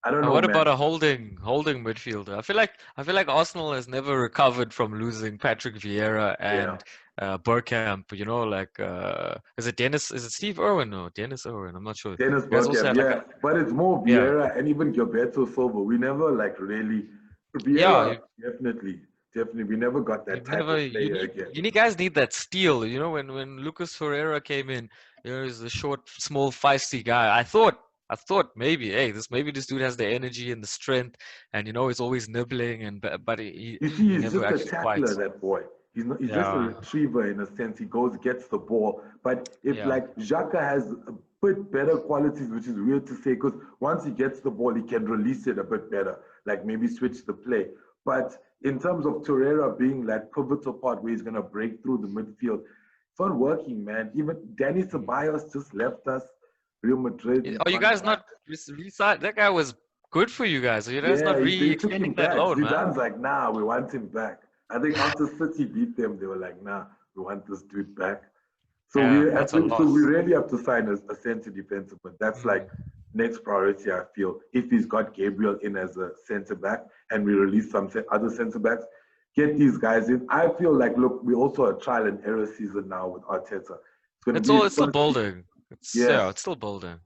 [SPEAKER 1] I don't know,
[SPEAKER 2] What
[SPEAKER 1] man.
[SPEAKER 2] about a holding midfielder? I feel like Arsenal has never recovered from losing Patrick Vieira
[SPEAKER 1] Yeah.
[SPEAKER 2] and Bergkamp. You know, like is it Dennis? Is it Steve Irwin? No, Dennis Irwin. I'm not sure. You
[SPEAKER 1] Dennis
[SPEAKER 2] guys also
[SPEAKER 1] Bergkamp,
[SPEAKER 2] had like
[SPEAKER 1] yeah. But it's more
[SPEAKER 2] yeah,
[SPEAKER 1] Vieira and even Gilberto Silva. We never like really
[SPEAKER 2] yeah.
[SPEAKER 1] Vieira, definitely, definitely. We never got that
[SPEAKER 2] You've
[SPEAKER 1] type
[SPEAKER 2] never
[SPEAKER 1] of player again.
[SPEAKER 2] you need guys need that steel. You know, when Lucas Ferreira came in, there's the short, small, feisty guy. I thought maybe, hey, this dude has the energy and the strength, and he's always nibbling, but he
[SPEAKER 1] You see,
[SPEAKER 2] he
[SPEAKER 1] he's
[SPEAKER 2] never
[SPEAKER 1] just a
[SPEAKER 2] actually quite.
[SPEAKER 1] tackler, that boy. He's not, he's just a
[SPEAKER 2] Yeah,
[SPEAKER 1] retriever in a sense. He goes, gets the ball. But if
[SPEAKER 2] yeah.
[SPEAKER 1] like Xhaka has a bit better qualities, which is weird to say, because once he gets the ball, he can release it a bit better, like maybe switch the play. But in terms of Torreira being that pivotal part where he's gonna break through the midfield, it's not working, man. Even Danny
[SPEAKER 2] Mm.
[SPEAKER 1] Ceballos just left us. Real Madrid, he's
[SPEAKER 2] Oh, you
[SPEAKER 1] gone
[SPEAKER 2] guys
[SPEAKER 1] back.
[SPEAKER 2] not re-signed? That guy was good for you guys. You guys not
[SPEAKER 1] Yeah, they took
[SPEAKER 2] re-extending
[SPEAKER 1] him
[SPEAKER 2] that
[SPEAKER 1] back.
[SPEAKER 2] loan, man.
[SPEAKER 1] Zidane's like, nah, we want him back. I think after City beat them, they were like, nah, we want this dude back. So we
[SPEAKER 2] Damn,
[SPEAKER 1] have
[SPEAKER 2] that's a
[SPEAKER 1] to, so we
[SPEAKER 2] loss.
[SPEAKER 1] really have to sign a centre defensive, but that's like
[SPEAKER 2] Mm.
[SPEAKER 1] next priority. I feel if he's got Gabriel in as a centre back and we release some other centre backs, get these guys in. I feel like look, we also a trial and error season now with Arteta. It's going to
[SPEAKER 2] It's
[SPEAKER 1] be
[SPEAKER 2] all.
[SPEAKER 1] his
[SPEAKER 2] It's still
[SPEAKER 1] first.
[SPEAKER 2] building. It's
[SPEAKER 1] Yeah,
[SPEAKER 2] yeah. It's still building.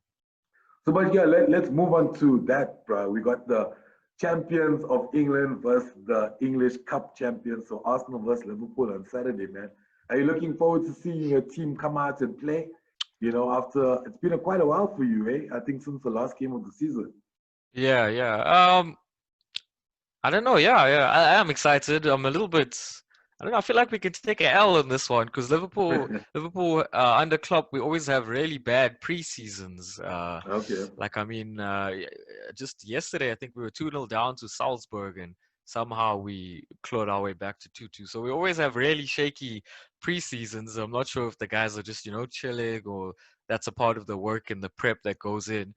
[SPEAKER 1] so, but yeah, let's move on to that, bro. We got the champions of England versus the English Cup champions. So Arsenal versus Liverpool on Saturday, man. Are you looking forward to seeing your team come out and play? After it's been quite a while for you, eh? I think since the last game of the season.
[SPEAKER 2] Yeah, yeah. I don't know. Yeah, yeah. I am excited. I'm a little bit. I don't know. I feel like we can take an L in this one because Liverpool under Klopp, we always have really bad pre-seasons.
[SPEAKER 1] Okay.
[SPEAKER 2] Like I mean, just yesterday, I think we were 2-0 down to Salzburg, and somehow we clawed our way back to 2-2. So we always have really shaky pre-seasons. I'm not sure if the guys are just chilling or that's a part of the work and the prep that goes in.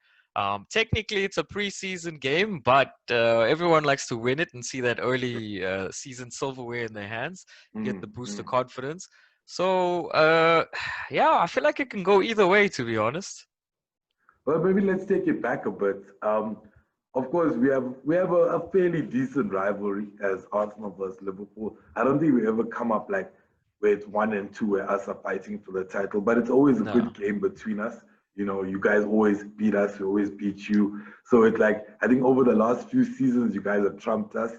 [SPEAKER 2] Technically, it's a preseason game, but everyone likes to win it and see that early season silverware in their hands, get the boost of
[SPEAKER 1] Mm.
[SPEAKER 2] confidence. So, yeah, I feel like it can go either way, to be honest.
[SPEAKER 1] Well, maybe let's take it back a bit. Of course, we have a fairly decent rivalry as Arsenal versus Liverpool. I don't think we ever come up like where it's 1 and 2 where us are fighting for the title, but it's always a good
[SPEAKER 2] No,
[SPEAKER 1] game between us. You guys always beat us, we always beat you. So it's like I think over the last few seasons, you guys have trumped us.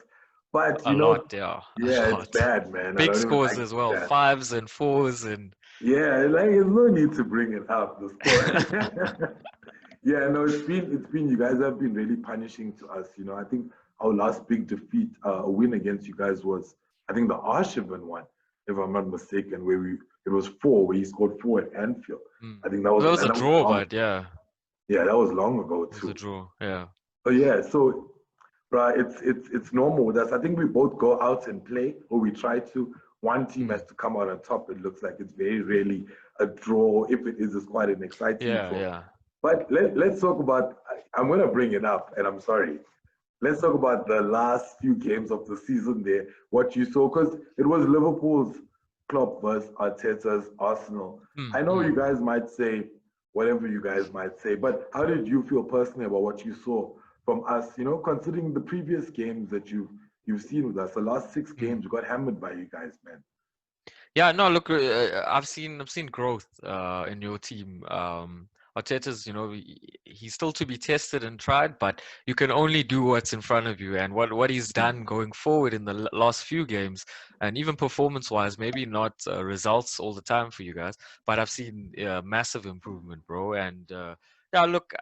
[SPEAKER 1] But
[SPEAKER 2] a lot, yeah,
[SPEAKER 1] yeah,
[SPEAKER 2] a
[SPEAKER 1] it's
[SPEAKER 2] lot.
[SPEAKER 1] bad, man. I
[SPEAKER 2] Big
[SPEAKER 1] don't even
[SPEAKER 2] scores
[SPEAKER 1] like
[SPEAKER 2] as well,
[SPEAKER 1] that.
[SPEAKER 2] fives and fours, and
[SPEAKER 1] Yeah, like there's no need to bring it up, the score. Yeah, no, it's been you guys have been really punishing to us. I think our last big defeat, a win against you guys was I think the Arshavin one, if I'm not mistaken, where it was four, where he scored four at Anfield.
[SPEAKER 2] mm.
[SPEAKER 1] I think that was
[SPEAKER 2] That was a
[SPEAKER 1] that was
[SPEAKER 2] draw,
[SPEAKER 1] long.
[SPEAKER 2] but yeah,
[SPEAKER 1] Yeah, that was long ago
[SPEAKER 2] it was a
[SPEAKER 1] too.
[SPEAKER 2] draw. Yeah.
[SPEAKER 1] But yeah, so bruh, it's normal with us. I think we both go out and play, or we try to. One team has
[SPEAKER 2] Mm.
[SPEAKER 1] to come out on top. It looks like it's very rarely a draw. If it is, it's quite an exciting
[SPEAKER 2] Yeah,
[SPEAKER 1] draw.
[SPEAKER 2] yeah.
[SPEAKER 1] But let's talk about. I'm going to bring it up, and I'm sorry. Let's talk about the last few games of the season there. What you saw, because it was Liverpool's Klopp versus Arteta's Arsenal.
[SPEAKER 2] Mm,
[SPEAKER 1] I know
[SPEAKER 2] mm.
[SPEAKER 1] you guys might say whatever you guys might say, but how did you feel personally about what you saw from us? Considering the previous games that you've seen with us, the last six
[SPEAKER 2] Mm.
[SPEAKER 1] games, we got hammered by you guys, man.
[SPEAKER 2] Yeah, no, look, I've seen growth in your team. Arteta's, he's still to be tested and tried, but you can only do what's in front of you. And what he's done going forward in the last few games, and even performance-wise, maybe not results all the time for you guys, but I've seen massive improvement, bro. And yeah, look,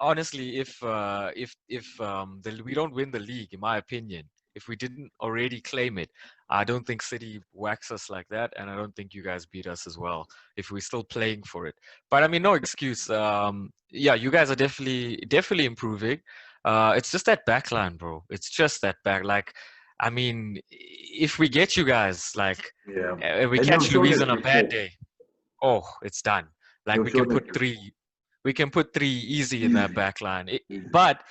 [SPEAKER 2] honestly, if we don't win the league, in my opinion, if we didn't already claim it. I don't think City whacks us like that, and I don't think you guys beat us as well if we're still playing for it. But I mean, no excuse. Yeah, you guys are definitely improving. It's just that back line, bro. It's just that back. Like, I mean, if we get you guys like,
[SPEAKER 1] Yeah.
[SPEAKER 2] we
[SPEAKER 1] And you've
[SPEAKER 2] catch
[SPEAKER 1] shown
[SPEAKER 2] Louise
[SPEAKER 1] it
[SPEAKER 2] on a bad
[SPEAKER 1] before.
[SPEAKER 2] day, oh, it's done. Like
[SPEAKER 1] You've shown it before.
[SPEAKER 2] we can put three easy in that
[SPEAKER 1] Easy.
[SPEAKER 2] back line.
[SPEAKER 1] Easy.
[SPEAKER 2] But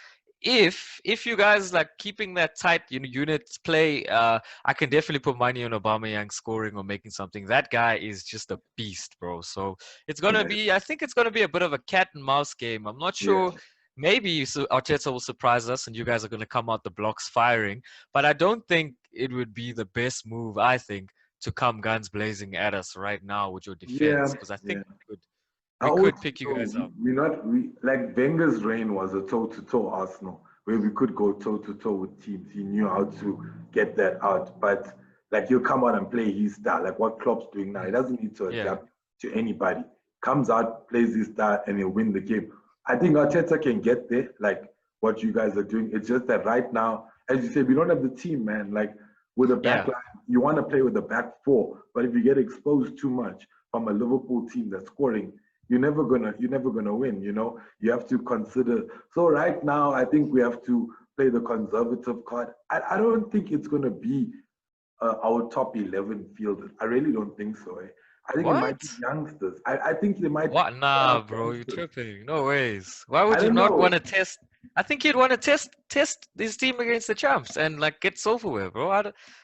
[SPEAKER 2] if you guys like keeping that tight unit play, I can definitely put money on Aubameyang scoring or making something. That guy is just a beast, bro. So it's gonna
[SPEAKER 1] Yeah,
[SPEAKER 2] be, I think it's gonna be a bit of a cat and mouse game. I'm not
[SPEAKER 1] yeah,
[SPEAKER 2] sure. Maybe Arteta will surprise us and you guys are gonna come out the blocks firing, but I don't think it would be the best move. I think to come guns blazing at us right now with your
[SPEAKER 1] yeah,
[SPEAKER 2] defense, because I think
[SPEAKER 1] yeah. I
[SPEAKER 2] we
[SPEAKER 1] always
[SPEAKER 2] could pick you
[SPEAKER 1] feel
[SPEAKER 2] guys up.
[SPEAKER 1] we like Wenger's reign was a toe-to-toe Arsenal where we could go toe-to-toe with teams. He knew how to get that out, but like he'll come out and play his style, like what Klopp's doing now. He doesn't need to
[SPEAKER 2] Yeah,
[SPEAKER 1] adapt to anybody. Comes out, plays his style, and he'll win the game. I think Arteta can get there, like what you guys are doing. It's just that right now, as you said, we don't have the team, man. Like with a back
[SPEAKER 2] yeah,
[SPEAKER 1] line, you want to play with the back four, but if you get exposed too much from a Liverpool team that's scoring, you're never gonna win. You have to consider. So right now, I think we have to play the conservative card. I don't think it's gonna be our top 11 fielders. I really don't think so. I think it might
[SPEAKER 2] what?
[SPEAKER 1] be youngsters. I think they might
[SPEAKER 2] What?
[SPEAKER 1] try
[SPEAKER 2] Nah,
[SPEAKER 1] out
[SPEAKER 2] bro, you're
[SPEAKER 1] youngsters.
[SPEAKER 2] tripping. No ways. Why
[SPEAKER 1] I
[SPEAKER 2] would you
[SPEAKER 1] don't
[SPEAKER 2] not want
[SPEAKER 1] know.
[SPEAKER 2] to test? I think you'd want to test this team against the champs and like get over with, bro.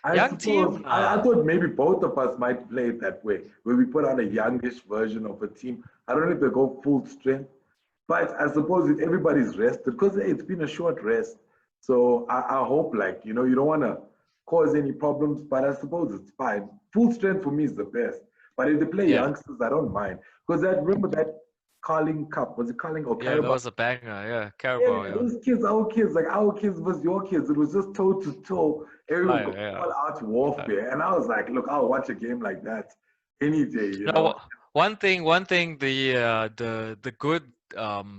[SPEAKER 1] I
[SPEAKER 2] Young team?
[SPEAKER 1] suppose I
[SPEAKER 2] Nah.
[SPEAKER 1] thought maybe both of us might play it that way, where we put out a youngish version of a team. I don't know if they go full strength, but I suppose if everybody's rested, because it's been a short rest. So I hope, like, you don't want to cause any problems, but I suppose it's fine. Full strength for me is the best. But if they play
[SPEAKER 2] Yeah.
[SPEAKER 1] youngsters, I don't mind. Because I remember that Carling Cup, was it Carling or
[SPEAKER 2] Yeah, that
[SPEAKER 1] Carabao?
[SPEAKER 2] was a banger. Yeah,
[SPEAKER 1] Yeah,
[SPEAKER 2] Carabao, yeah.
[SPEAKER 1] those kids, like our kids versus your kids. It was just toe to toe. Everyone
[SPEAKER 2] Fire,
[SPEAKER 1] got
[SPEAKER 2] yeah.
[SPEAKER 1] all out
[SPEAKER 2] Uh,
[SPEAKER 1] warfare. And I was like, look, I'll watch a game like that any day.
[SPEAKER 2] No, one thing, the good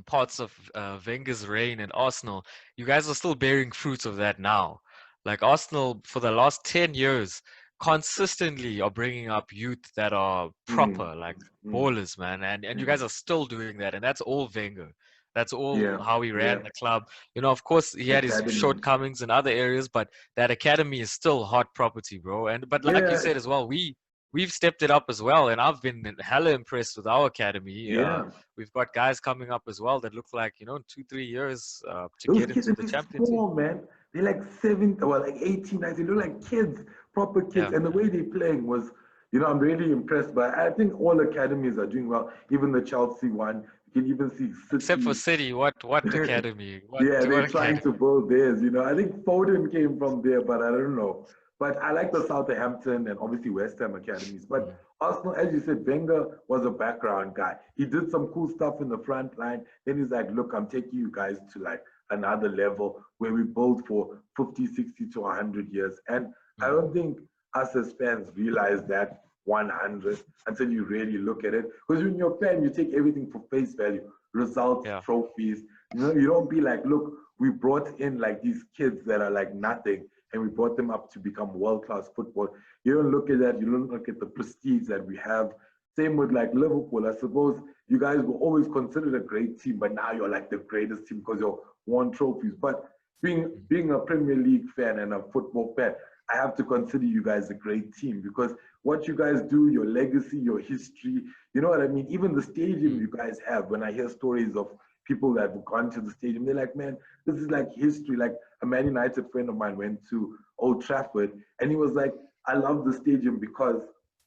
[SPEAKER 2] parts of Wenger's reign in Arsenal, you guys are still bearing fruits of that now. Like Arsenal, for the last 10 years, consistently are bringing up youth that are
[SPEAKER 1] Mm,
[SPEAKER 2] proper, like
[SPEAKER 1] mm,
[SPEAKER 2] ballers, man. And you
[SPEAKER 1] mm.
[SPEAKER 2] guys are still doing that, and that's all Wenger. That's all
[SPEAKER 1] Yeah,
[SPEAKER 2] how he
[SPEAKER 1] yeah.
[SPEAKER 2] ran the club. Of course, he had his
[SPEAKER 1] Academy.
[SPEAKER 2] shortcomings in other areas, but that academy is still hot property, bro. And but like you
[SPEAKER 1] Yeah,
[SPEAKER 2] said as well, we've stepped it up as well, and I've been hella impressed with our academy.
[SPEAKER 1] yeah.
[SPEAKER 2] We've got guys coming up as well that look like in 2-3 years to
[SPEAKER 1] Those
[SPEAKER 2] get
[SPEAKER 1] kids,
[SPEAKER 2] into
[SPEAKER 1] and
[SPEAKER 2] the
[SPEAKER 1] they're
[SPEAKER 2] champion team.
[SPEAKER 1] small, man. They're like 7, well, like 18, 19. They're like kids, proper kids.
[SPEAKER 2] Yeah,
[SPEAKER 1] And the way they're playing was, I'm really impressed by. I think all academies are doing well. Even the Chelsea one, you can even see
[SPEAKER 2] except for
[SPEAKER 1] City.
[SPEAKER 2] City. What academy? What
[SPEAKER 1] Yeah,
[SPEAKER 2] what
[SPEAKER 1] they're trying to
[SPEAKER 2] academy?
[SPEAKER 1] build theirs. I think Foden came from there, but I don't know. But I like the Southampton and obviously West Ham academies. But
[SPEAKER 2] Mm.
[SPEAKER 1] Arsenal, as you said, Wenger was a background guy. He did some cool stuff in the front line. Then he's like, look, I'm taking you guys to like another level where we build for 50, 60 to 100 years. And I
[SPEAKER 2] Mm.
[SPEAKER 1] don't think us as fans realize that 100 until you really look at it. Because when you're a fan, you take everything for face value, results,
[SPEAKER 2] Yeah.
[SPEAKER 1] trophies. You don't be like, look, we brought in like these kids that are like nothing and we brought them up to become world-class football. You don't look at that. You don't look at the prestige that we have. Same with like Liverpool. I suppose you guys were always considered a great team, but now you're like the greatest team because you're won trophies. But
[SPEAKER 2] Mm.
[SPEAKER 1] being a Premier League fan and a football fan, I have to consider you guys a great team because what you guys do, your legacy, your history, you know what I mean? Even the stadium
[SPEAKER 2] Mm.
[SPEAKER 1] you guys have, when I hear stories of people that have gone to the stadium, they're like, man, this is like history. Like a Man United friend of mine went to Old Trafford and he was like, I love the stadium because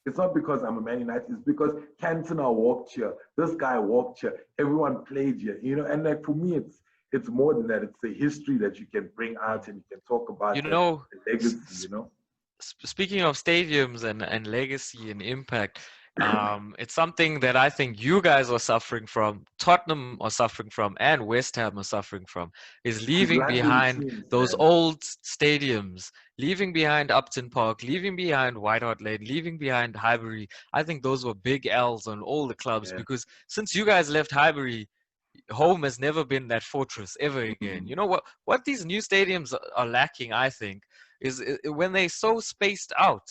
[SPEAKER 1] it's not because I'm a Man United, it's because Cantona walked here, this guy walked here, everyone played here, and like for me, it's more than that. It's the history that you can bring
[SPEAKER 2] Mm.
[SPEAKER 1] out and you can talk
[SPEAKER 2] You
[SPEAKER 1] about and
[SPEAKER 2] know,
[SPEAKER 1] the legacy.
[SPEAKER 2] speaking of stadiums and legacy and impact, it's something that I think you guys are suffering from, Tottenham are suffering from, and West Ham are suffering from, is
[SPEAKER 1] These
[SPEAKER 2] leaving
[SPEAKER 1] London
[SPEAKER 2] behind
[SPEAKER 1] teams,
[SPEAKER 2] those
[SPEAKER 1] man.
[SPEAKER 2] old stadiums, leaving behind Upton Park, leaving behind White Hart Lane, leaving behind Highbury. I think those were big L's on all the clubs
[SPEAKER 1] Yeah.
[SPEAKER 2] because since you guys left Highbury, home has never been that fortress ever again.
[SPEAKER 1] Mm.
[SPEAKER 2] You know what these new stadiums are lacking, I think, is when they're so spaced out,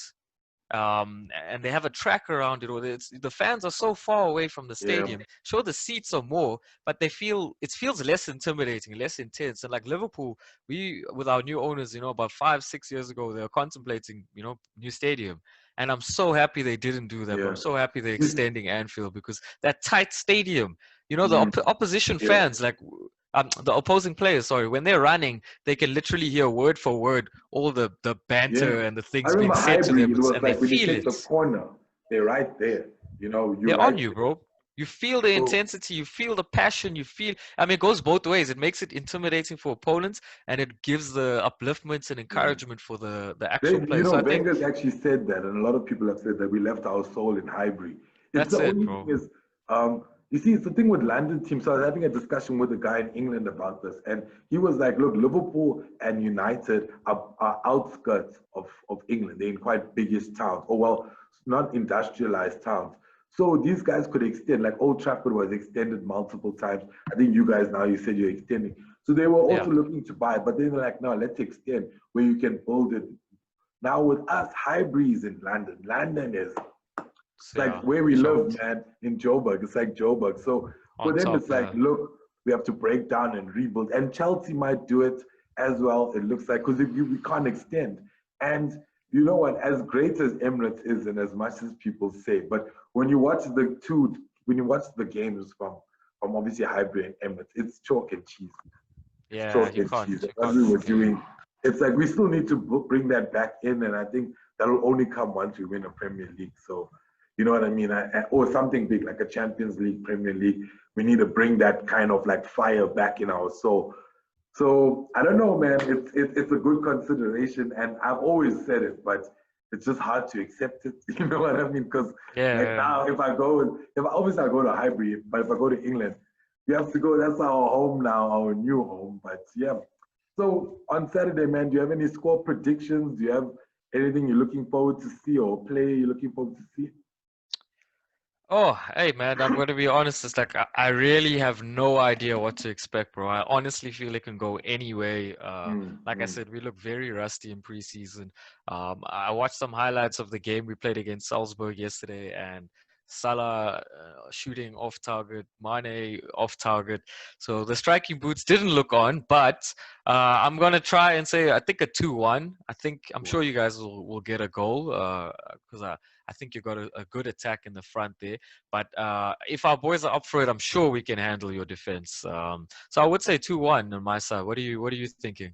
[SPEAKER 2] and they have a track around it, or the fans are so far away from the
[SPEAKER 1] Yeah.
[SPEAKER 2] stadium. Sure, the seats are more, but it feels less intimidating, less intense. And like Liverpool, we with our new owners, about 5-6 years ago, they were contemplating, new stadium. And I'm so happy they didn't do that, but
[SPEAKER 1] Yeah.
[SPEAKER 2] I'm so happy they're
[SPEAKER 1] You-
[SPEAKER 2] extending Anfield because that tight stadium, the
[SPEAKER 1] mm,
[SPEAKER 2] opposition
[SPEAKER 1] yeah.
[SPEAKER 2] fans, like the opposing players, sorry, when they're running, they can literally hear word for word all the
[SPEAKER 1] Yeah.
[SPEAKER 2] banter and the
[SPEAKER 1] I
[SPEAKER 2] things being
[SPEAKER 1] remember
[SPEAKER 2] said to
[SPEAKER 1] Highbury,
[SPEAKER 2] them,
[SPEAKER 1] it was
[SPEAKER 2] and they
[SPEAKER 1] like when you
[SPEAKER 2] feel
[SPEAKER 1] take
[SPEAKER 2] it.
[SPEAKER 1] the corner, they're right there. You know, you're
[SPEAKER 2] They're on
[SPEAKER 1] right
[SPEAKER 2] you,
[SPEAKER 1] there.
[SPEAKER 2] bro. You feel the
[SPEAKER 1] So
[SPEAKER 2] intensity, you feel the passion, you feel. I mean, it goes both ways. It makes it intimidating for opponents, and it gives the upliftments and
[SPEAKER 1] yeah.
[SPEAKER 2] encouragement for the
[SPEAKER 1] They,
[SPEAKER 2] actual play. So I think
[SPEAKER 1] Wenger's actually said that, and a lot of people have said that we left our soul in Highbury. It's
[SPEAKER 2] that's
[SPEAKER 1] the
[SPEAKER 2] it,
[SPEAKER 1] only thing
[SPEAKER 2] bro.
[SPEAKER 1] is, you see, it's the thing with London teams. So I was having a discussion with a guy in England about this, and he was like, "Look, Liverpool and United are outskirts of England. They're in quite biggish towns, or well, not industrialized towns. So these guys could extend, like Old Trafford was extended multiple times. I think you guys now, you said you're extending. So they were
[SPEAKER 2] Yeah.
[SPEAKER 1] also looking to buy, but then they're like, no, let's extend where you can build it. Now with us, high breeze in London. London is
[SPEAKER 2] So
[SPEAKER 1] like
[SPEAKER 2] yeah,
[SPEAKER 1] where we live,
[SPEAKER 2] choked
[SPEAKER 1] man, in Joburg. It's like Joburg. So for
[SPEAKER 2] on
[SPEAKER 1] them,
[SPEAKER 2] top.
[SPEAKER 1] it's like,
[SPEAKER 2] Yeah.
[SPEAKER 1] look, we have to break down and rebuild. And Chelsea might do it as well, it looks like, because we can't extend. And you know what, as great as Emirates is and as much as people say, but when you watch when you watch the games from obviously Highbury and Emirates, it's chalk and cheese. It's
[SPEAKER 2] Yeah,
[SPEAKER 1] chalk
[SPEAKER 2] you
[SPEAKER 1] and
[SPEAKER 2] can't
[SPEAKER 1] cheese. And
[SPEAKER 2] you
[SPEAKER 1] what
[SPEAKER 2] can't
[SPEAKER 1] we were
[SPEAKER 2] compare.
[SPEAKER 1] doing, it's like we still need to bring that back in, and I think that'll only come once we win a Premier League. So, you know what I mean? Or something big like a Champions League, Premier League. We need to bring that kind of like fire back in our soul. So I don't know, man. It's a good consideration, and I've always said it, but it's just hard to accept it. You know what I mean? Because like
[SPEAKER 2] Yeah.
[SPEAKER 1] now, if obviously I go to Highbury, but if I go to England, we have to go. That's our home now, our new home. But yeah. So on Saturday, man, do you have any score predictions? Do you have anything you're looking forward to see or play you're looking forward to see?
[SPEAKER 2] Oh, hey man, I'm gonna be honest. It's like I really have no idea what to expect, bro. I honestly feel it can go any way.
[SPEAKER 1] Mm,
[SPEAKER 2] Like I
[SPEAKER 1] mm.
[SPEAKER 2] said, we look very rusty in preseason. I watched some highlights of the game we played against Salzburg yesterday, and Salah shooting off target, Mane off target. So the striking boots didn't look on, but I'm gonna try and say I think a 2-1. I'm sure you guys will get a goal because I think you got a good attack in the front there. But if our boys are up for it, I'm sure we can handle your defense. So I would say 2-1 on my side. What are you thinking?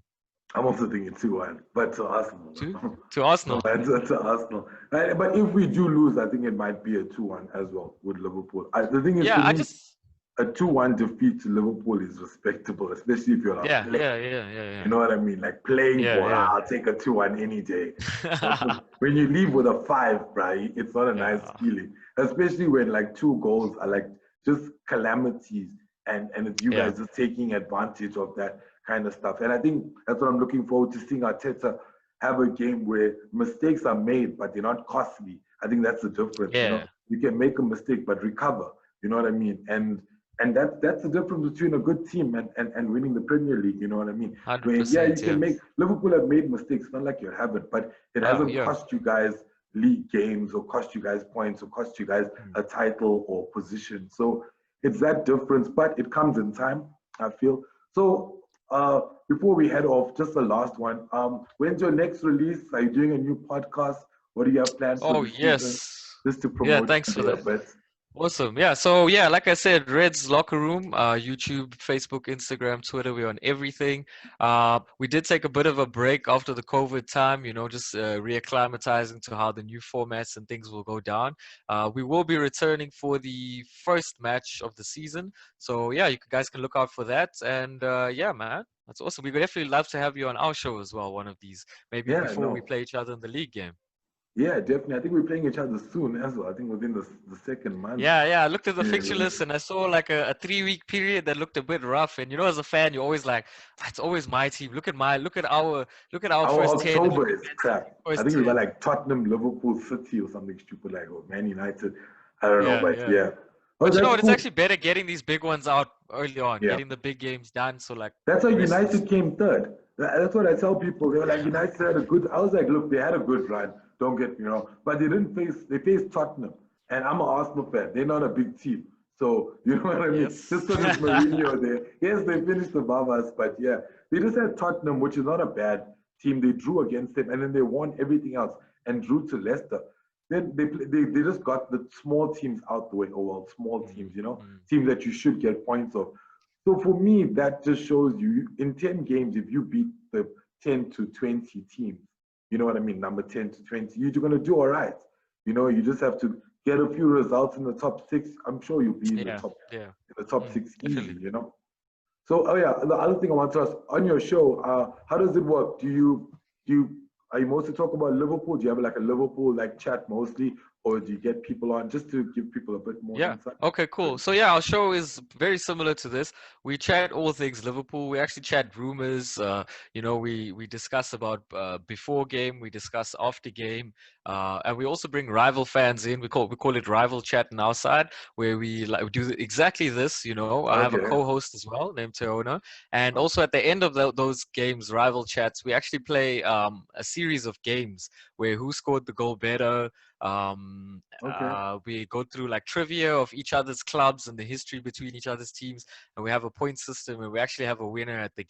[SPEAKER 1] I'm also thinking 2-1, but to Arsenal.
[SPEAKER 2] Two to Arsenal.
[SPEAKER 1] To Arsenal. But if we do lose, I think it might be a 2-1 as well with Liverpool. The thing is,
[SPEAKER 2] Yeah,
[SPEAKER 1] for
[SPEAKER 2] I
[SPEAKER 1] me,
[SPEAKER 2] just
[SPEAKER 1] a 2-1 defeat to Liverpool is respectable, especially if you're not
[SPEAKER 2] yeah
[SPEAKER 1] playing.
[SPEAKER 2] yeah yeah yeah
[SPEAKER 1] You
[SPEAKER 2] yeah
[SPEAKER 1] know what I mean? Like playing
[SPEAKER 2] yeah
[SPEAKER 1] ball,
[SPEAKER 2] yeah
[SPEAKER 1] I'll take a 2-1 any day. But
[SPEAKER 2] yeah
[SPEAKER 1] when you leave with a 5, right, it's not a nice
[SPEAKER 2] yeah
[SPEAKER 1] feeling. Especially when like 2 goals are like just calamities, and it's you
[SPEAKER 2] yeah
[SPEAKER 1] guys just taking advantage of that kind of stuff. And I think that's what I'm looking forward to, seeing Arteta have a game where mistakes are made, but they're not costly. I think that's the difference. You know,
[SPEAKER 2] yeah.
[SPEAKER 1] you can make a mistake but recover. You know what I mean? And that's the difference between a good team and winning the Premier League. You know what I mean? Where yeah, you
[SPEAKER 2] 100%.
[SPEAKER 1] can
[SPEAKER 2] Yeah.
[SPEAKER 1] make Liverpool have made mistakes, not like you haven't, but it
[SPEAKER 2] Oh
[SPEAKER 1] hasn't
[SPEAKER 2] yeah.
[SPEAKER 1] cost you guys league games or cost you guys points or cost you guys
[SPEAKER 2] Mm.
[SPEAKER 1] a title or position. So it's that difference, but it comes in time, I feel. So before we head off, just the last one. When's your next release? Are you doing a new podcast? What do you have planned for
[SPEAKER 2] Oh
[SPEAKER 1] the season?
[SPEAKER 2] yes.
[SPEAKER 1] Just to
[SPEAKER 2] Yeah.
[SPEAKER 1] promote
[SPEAKER 2] Thanks
[SPEAKER 1] you
[SPEAKER 2] for
[SPEAKER 1] there a
[SPEAKER 2] that.
[SPEAKER 1] bit.
[SPEAKER 2] Awesome. Yeah. So yeah, like I said, Red's Locker Room, YouTube, Facebook, Instagram, Twitter, we're on everything. We did take a bit of a break after the COVID time, just reacclimatizing to how the new formats and things will go down. We will be returning for the first match of the season. So yeah, you guys can look out for that. And yeah, man, that's awesome. We would definitely love to have you on our show as well, one of these, maybe
[SPEAKER 1] Yeah,
[SPEAKER 2] before we
[SPEAKER 1] no.
[SPEAKER 2] play each other in the league game.
[SPEAKER 1] Yeah, definitely. I think we're playing each other soon as well. I think within the second month.
[SPEAKER 2] Yeah. I looked at the
[SPEAKER 1] Yeah,
[SPEAKER 2] fixture list and I saw like a 3 week period that looked a bit rough. And as a fan, you're always like, "Ah, it's always my team. Look at our
[SPEAKER 1] our
[SPEAKER 2] first 10 and look
[SPEAKER 1] October
[SPEAKER 2] at
[SPEAKER 1] is
[SPEAKER 2] Man City's
[SPEAKER 1] crap. I
[SPEAKER 2] first
[SPEAKER 1] think we got
[SPEAKER 2] 10."
[SPEAKER 1] like Tottenham, Liverpool, City, or something stupid like, or Man United. I don't know, but
[SPEAKER 2] Yeah.
[SPEAKER 1] yeah. Oh,
[SPEAKER 2] But you know
[SPEAKER 1] that's
[SPEAKER 2] what? It's
[SPEAKER 1] cool.
[SPEAKER 2] actually better getting these big ones out early on,
[SPEAKER 1] Yeah.
[SPEAKER 2] getting the big games done. So like
[SPEAKER 1] That's why
[SPEAKER 2] the rest of the
[SPEAKER 1] United
[SPEAKER 2] season.
[SPEAKER 1] came third. That's what I tell people. They were like, United had a good. I was like, look, they had a good run. Don't get me wrong, but they didn't face. They faced Tottenham, and I'm an Arsenal fan. They're not a big team, so you know what I mean. Just
[SPEAKER 2] Yes.
[SPEAKER 1] because it's Mourinho there, yes, they finished above us, but yeah, they just had Tottenham, which is not a bad team. They drew against them, and then they won everything else and drew to Leicester. Then they just got the small teams out the way. Oh well, small
[SPEAKER 2] Mm,
[SPEAKER 1] teams,
[SPEAKER 2] mm.
[SPEAKER 1] teams that you should get points of. So for me, that just shows you in 10 games, if you beat the 10 to 20 teams, you know what I mean, number 10 to 20, you're going to do all right. You just have to get a few results in the top six. I'm sure you'll be
[SPEAKER 2] Yeah, yeah,
[SPEAKER 1] in the top six
[SPEAKER 2] definitely.
[SPEAKER 1] easy. So, oh yeah, the other thing I want to ask on your show, how does it work? Do you are you mostly talk about Liverpool? Do you have like a Liverpool like chat mostly, or do you get people on just to give people a bit more
[SPEAKER 2] Yeah.
[SPEAKER 1] insight?
[SPEAKER 2] Okay, cool. So yeah, our show is very similar to this. We chat all things Liverpool. We actually chat rumors. We discuss about before game. We discuss after game, and we also bring rival fans in. We call it rival chat on our side, where we do exactly this. I have a
[SPEAKER 1] Okay.
[SPEAKER 2] co-host as well named Teona, and also at the end of those games, rival chats, we actually play a series of games where who scored the goal better.
[SPEAKER 1] Okay.
[SPEAKER 2] We go through like trivia of each other's clubs and the history between each other's teams, and we have a point system, and we actually have a winner at the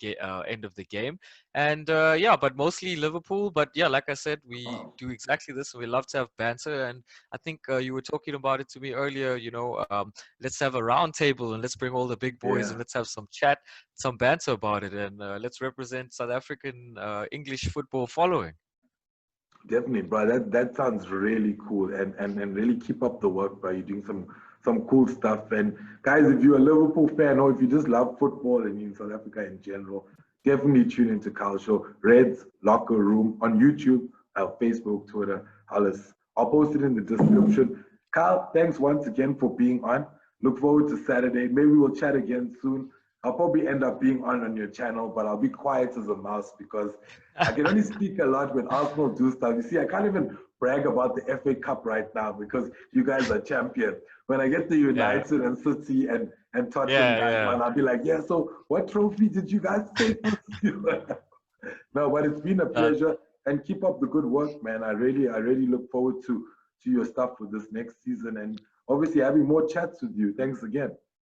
[SPEAKER 2] end of the game. And yeah, but mostly Liverpool. But yeah, like I said, we
[SPEAKER 1] Wow.
[SPEAKER 2] do exactly this. We love to have banter, and I think you were talking about it to me earlier. Let's have a round table and let's bring all the big boys
[SPEAKER 1] Yeah.
[SPEAKER 2] and let's have some chat, some banter about it, and let's represent South African English football following.
[SPEAKER 1] Definitely, bro. That sounds really cool, and really keep up the work, bro. You're doing some cool stuff. And guys, if you're a Liverpool fan or if you just love football and in South Africa in general, definitely tune into Carl's show, Reds Locker Room on YouTube, Facebook, Twitter. I'll post it in the description. Carl, thanks once again for being on. Look forward to Saturday. Maybe we'll chat again soon. I'll probably end up being on your channel, but I'll be quiet as a mouse because I can only speak a lot when Arsenal do stuff. You see, I can't even brag about the FA Cup right now because you guys are champions. When I get to
[SPEAKER 2] Yeah,
[SPEAKER 1] United and City and Tottenham
[SPEAKER 2] yeah,
[SPEAKER 1] guys,
[SPEAKER 2] yeah.
[SPEAKER 1] man, I'll be like, yeah, so what trophy did you guys take this year? No, but it's been a
[SPEAKER 2] Uh,
[SPEAKER 1] pleasure and keep up the good work, man. I really look forward to your stuff for this next season and obviously having more chats with you. Thanks again.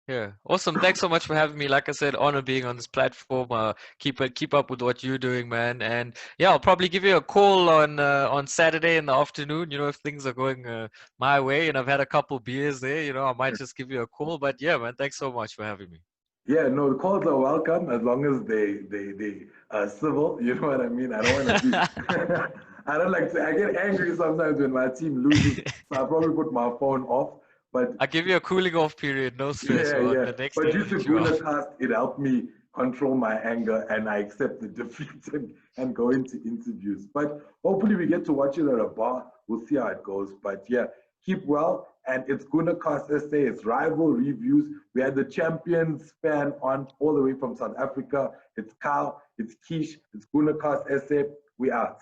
[SPEAKER 2] Yeah, awesome. Thanks so much for having me. Like I said, honor being on this platform. Keep up with what you're doing, man. And yeah, I'll probably give you a call on Saturday in the afternoon. If things are going my way and I've had a couple beers there. I might just give you a call. But yeah, man, thanks so much for having me.
[SPEAKER 1] Yeah, no, the calls are welcome as long as they are civil. You know what I mean? I don't want to be. I don't like to. I get angry sometimes when my team loses, so I probably put my phone off. But
[SPEAKER 2] I'll give you a cooling off period. No stress,
[SPEAKER 1] yeah,
[SPEAKER 2] man.
[SPEAKER 1] yeah.
[SPEAKER 2] The next
[SPEAKER 1] But
[SPEAKER 2] day
[SPEAKER 1] due
[SPEAKER 2] I'll
[SPEAKER 1] to
[SPEAKER 2] let you out.
[SPEAKER 1] GoonerCast, it helped me control my anger and I accept the defeat and go into interviews. But hopefully we get to watch it at a bar. We'll see how it goes. But yeah, keep well. And it's GoonerCast SA. It's rival reviews. We had the champions fan on all the way from South Africa. It's Kyle. It's Kish. It's GoonerCast SA. We out.